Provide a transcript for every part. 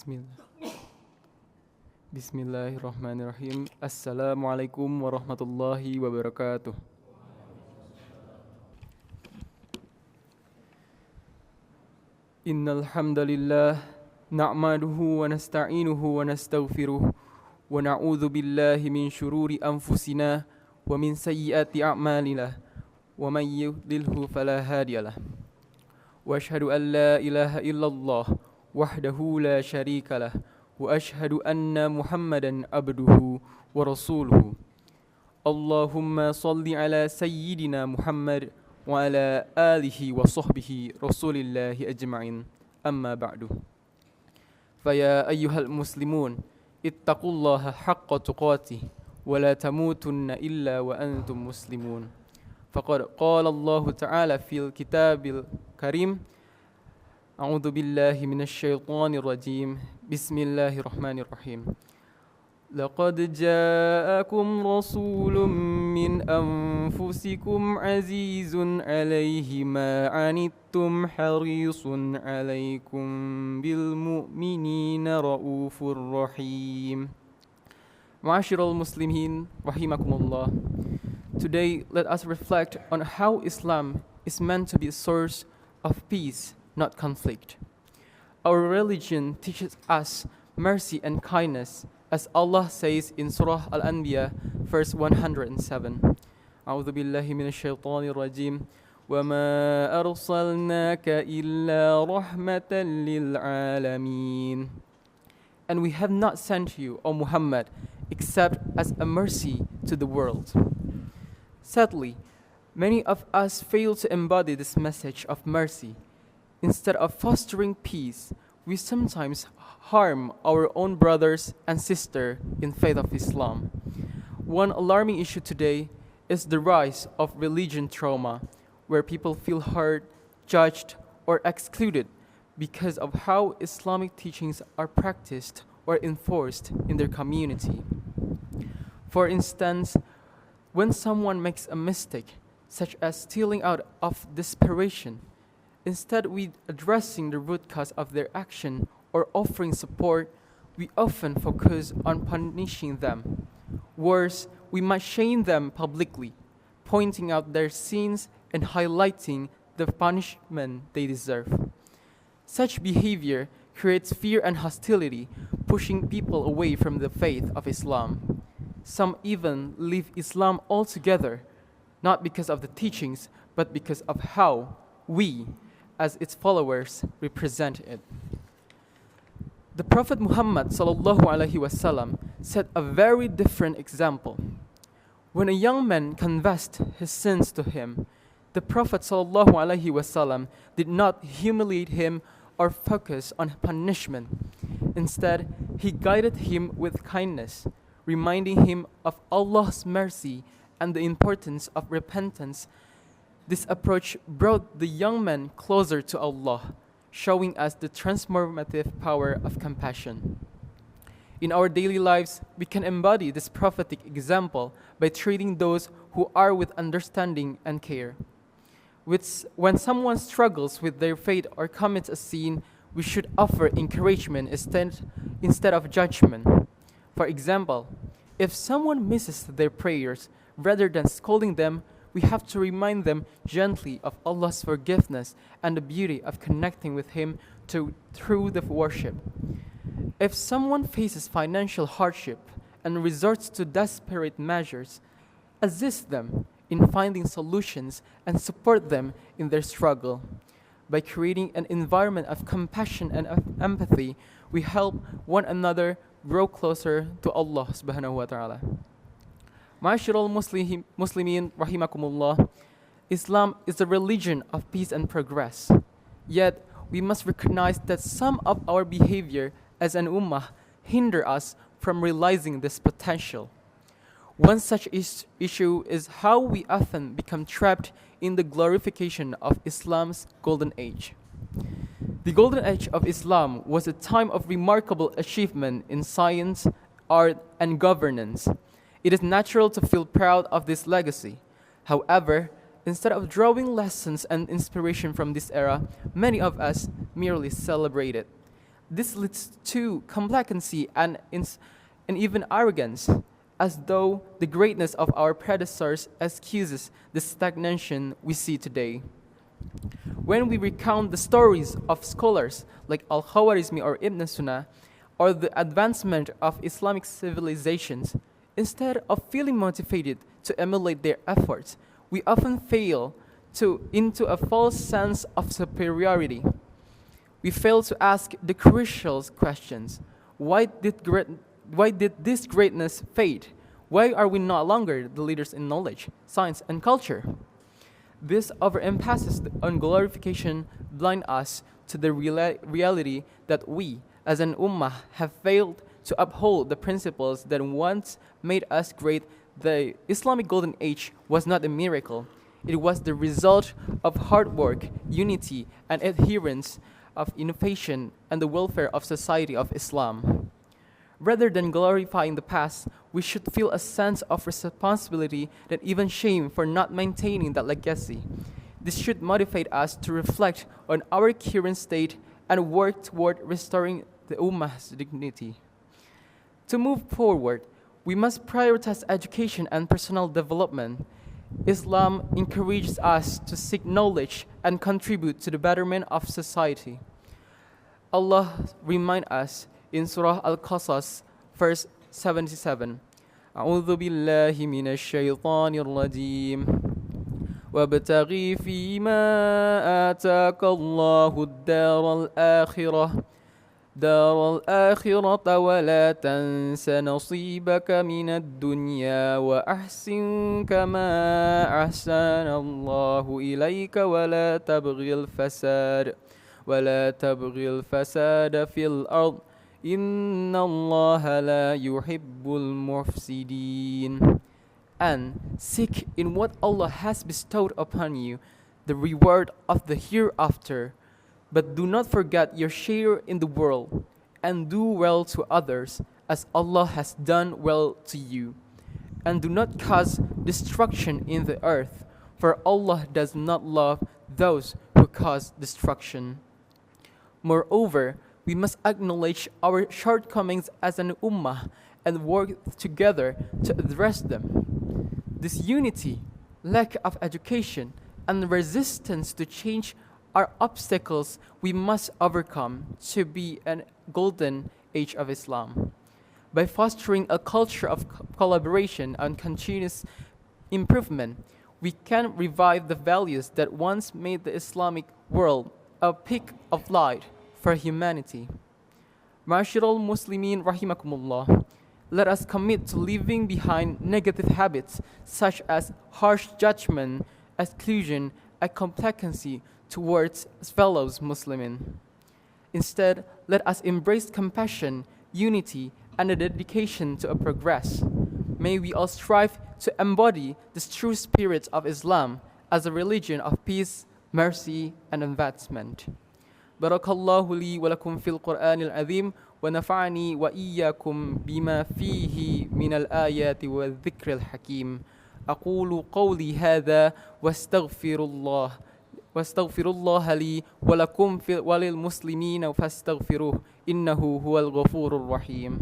Bismillah. Bismillahirrahmanirrahim. Assalamualaikum warahmatullahi wabarakatuh. Innal hamdalillah na'maduhu wa nasta'inuhu wa nastaghfiruh wa na'udzu billahi min shururi anfusina wa min sayyiati a'malina wa man yudlilhu fala hadiyalah. Wa asyhadu an la ilaha illallah wahdahu la syarikalah wa asyhadu anna Muhammadan abduhu wa rasuluhu. Allahumma salli ala sayyidina Muhammad wa ala alihi wa sahbihi rasulillahi ajma'in. Amma ba'du. Faya ayyuhal muslimun ittaqullaha haqqa tuqatih wa la tamutunna illa wa antum muslimun. Faqad qala Allah ta'ala fil kitabil karim. A'udzu billahi minasy syaithanir rajim. Bismillahirrahmanirrahim. Laqad ja'akum rasulun min anfusikum azizun 'alaihi ma 'anittum harisun 'alaikum bil mu'minina raufur rahim. Ma'asyiral muslimin rahimakumullah. Today let us reflect on how Islam is meant to be a source of peace, not conflict. Our religion teaches us mercy and kindness, as Allah says in Surah Al-Anbiya, verse 107. A'udzu billahi minasy syaithanir rajim. Wa ma arsalnaka illa rahmatan lil alamin. And we have not sent you, O Muhammad, except as a mercy to the world. Sadly, many of us fail to embody this message of mercy. Instead of fostering peace, we sometimes harm our own brothers and sisters in faith of Islam. One alarming issue today is the rise of religion trauma, where people feel hurt, judged, or excluded because of how Islamic teachings are practiced or enforced in their community. For instance, when someone makes a mistake, such as stealing out of desperation, instead of addressing the root cause of their action or offering support, we often focus on punishing them. Worse, we might shame them publicly, pointing out their sins and highlighting the punishment they deserve. Such behavior creates fear and hostility, pushing people away from the faith of Islam. Some even leave Islam altogether, not because of the teachings, but because of how we, as its followers, represent it. The Prophet Muhammad ﷺ set a very different example. When a young man confessed his sins to him, the Prophet ﷺ did not humiliate him or focus on punishment. Instead, he guided him with kindness, reminding him of Allah's mercy and the importance of repentance. This approach brought the young man closer to Allah, showing us the transformative power of compassion. In our daily lives, we can embody this prophetic example by treating those who are with understanding and care. When someone struggles with their faith or commits a sin, we should offer encouragement instead of judgment. For example, if someone misses their prayers, rather than scolding them, we have to remind them gently of Allah's forgiveness and the beauty of connecting with Him through the worship. If someone faces financial hardship and resorts to desperate measures, assist them in finding solutions and support them in their struggle. By creating an environment of compassion and of empathy, we help one another grow closer to Allah subhanahu wa ta'ala. Ma'asyiral muslimin rahimakumullah, Islam is a religion of peace and progress. Yet, we must recognize that some of our behavior as an ummah hinder us from realizing this potential. One such issue is how we often become trapped in the glorification of Islam's golden age. The golden age of Islam was a time of remarkable achievement in science, art, and governance. It is natural to feel proud of this legacy. However, instead of drawing lessons and inspiration from this era, many of us merely celebrate it. This leads to complacency and even arrogance, as though the greatness of our predecessors excuses the stagnation we see today. When we recount the stories of scholars like Al-Khawarizmi or Ibn Sina, or the advancement of Islamic civilizations, instead of feeling motivated to emulate their efforts, we often fail into a false sense of superiority. We fail to ask the crucial questions. Why did this greatness fade? Why are we no longer the leaders in knowledge, science, and culture? This overemphasis on glorification blinds us to the reality that we, as an ummah, have failed to uphold the principles that once made us great. The Islamic Golden Age was not a miracle. It was the result of hard work, unity, and adherence of innovation and the welfare of society of Islam. Rather than glorifying the past, we should feel a sense of responsibility and even shame for not maintaining that legacy. This should motivate us to reflect on our current state and work toward restoring the Ummah's dignity. To move forward, we must prioritize education and personal development. Islam encourages us to seek knowledge and contribute to the betterment of society. Allah reminds us in Surah Al-Qasas, verse 77, أعوذ بالله من الشيطان الرجيم وابتغي فيما آتاك الله دار الآخرة ولا تنس نصيبك من الدنيا وأحسن كما أحسن الله إليك ولا تبغي الفساد في الأرض إن الله لا يحب المفسدين. And seek in what Allah has bestowed upon you the reward of the hereafter. But do not forget your share in the world, and do well to others, as Allah has done well to you. And do not cause destruction in the earth, for Allah does not love those who cause destruction. Moreover, we must acknowledge our shortcomings as an ummah and work together to address them. This unity, lack of education, and resistance to change are obstacles we must overcome to be a golden age of Islam. By fostering a culture of collaboration and continuous improvement, we can revive the values that once made the Islamic world a peak of light for humanity. Ma'asyiral Muslimin rahimakumullah, let us commit to leaving behind negative habits such as harsh judgment, exclusion, and complacency towards fellow Muslims. Instead, let us embrace compassion, unity, and a dedication to a progress. May we all strive to embody the true spirit of Islam as a religion of peace, mercy, and advancement. Barakallahu li wa lakum fil Qur'anil azim wa nafa'ani wa iyyakum bima fihi min al-ayati wa dhikril hakim. أقول قولي هذا واستغفر الله لي ولكم وللمسلمين فاستغفروه إنه هو الغفور الرحيم.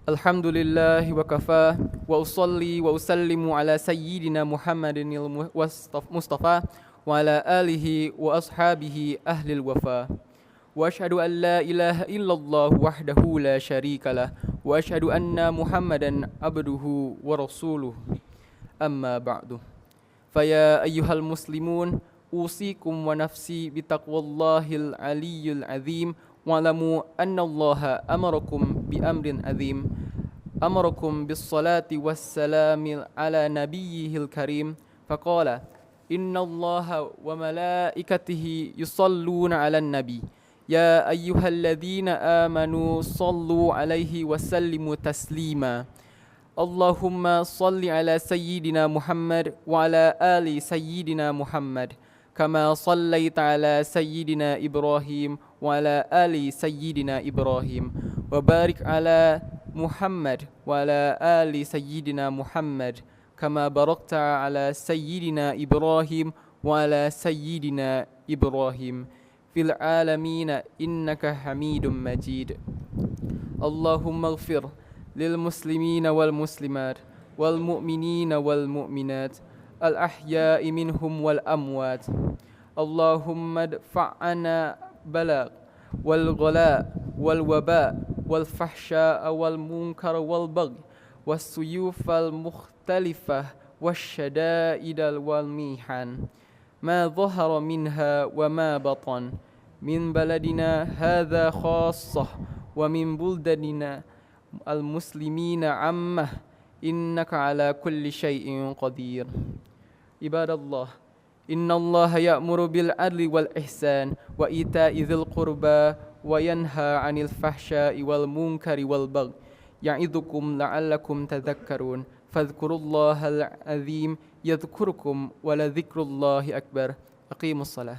الحمد لله وكفى وأصلي وأسلم على سيدنا محمد المصطفى وعلى آله وأصحابه أهل الوفا وأشهد أن لا إله إلا الله وحده لا شريك له وأشهد أن محمدا عبده ورسوله أما بعد فيا أيها المسلمون أوصيكم ونفسي بتقوى الله العلي العظيم واعلموا أن الله أمركم بأمر عظيم أمركم بالصلاة والسلام على نبيه الكريم فقال إن الله وملائكته يصلون على النبي يا أيها الذين آمنوا صلوا عليه وسلموا تسليما اللهم صل على سيدنا محمد وعلى آل سيدنا محمد كما صليت على سيدنا إبراهيم وعلى آل سيدنا إبراهيم وبارك على محمد وعلى آل سيدنا محمد كما باركت على سيدنا إبراهيم وعلى سيدنا إبراهيم في العالمين إنك حميد مجيد. اللهم اغفر للمسلمين والمسلمات والمؤمنين والمؤمنات الأحياء منهم والأموات. اللهم ادفع عنا بلاء والغلاء والوباء والفحشاء والمنكر والبغي والسيوف المختلفة والشدائد والميحن ما ظهر منها وما بطن من بلدنا هذا خاصة ومن بلداننا المسلمين عامة إنك على كل شيء قدير. عباد الله، إن الله يأمر بالعدل والإحسان وإيتاء ذي القربى وينهى عن الفحشاء والمنكر والبغي يعظكم لعلكم تذكرون. فاذكروا الله العظيم يذكركم ولذكر الله أكبر. أقيموا الصلاة.